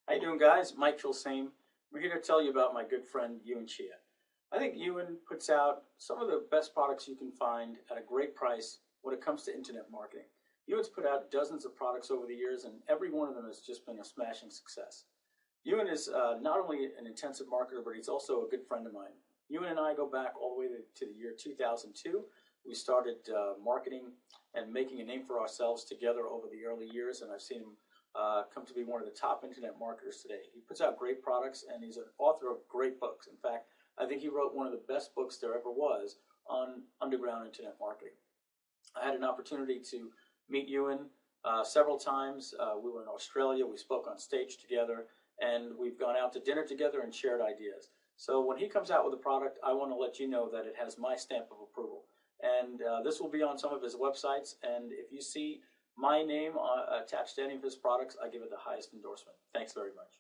How you doing, guys? Mike Filsame. We're here to tell you about my good friend Ewan Chia. I think Ewan puts out some of the best products you can find at a great price when it comes to internet marketing. Ewan's put out dozens of products over the years, and every one of them has just been a smashing success. Ewan is not only an intensive marketer, but he's also a good friend of mine. Ewan and I go back all the way to the year 2002. We started marketing and making a name for ourselves together over the early years, and I've seen him come to be one of the top internet marketers today. He puts out great products, and he's an author of great books. In fact, I think he wrote one of the best books there ever was on underground internet marketing. I had an opportunity to meet Ewan several times. We were in Australia. We spoke on stage together, and we've gone out to dinner together and shared ideas. So when he comes out with a product, I want to let you know that it has my stamp of approval. And this will be on some of his websites, and if you see my name attached to any of his products, I give it the highest endorsement. Thanks very much.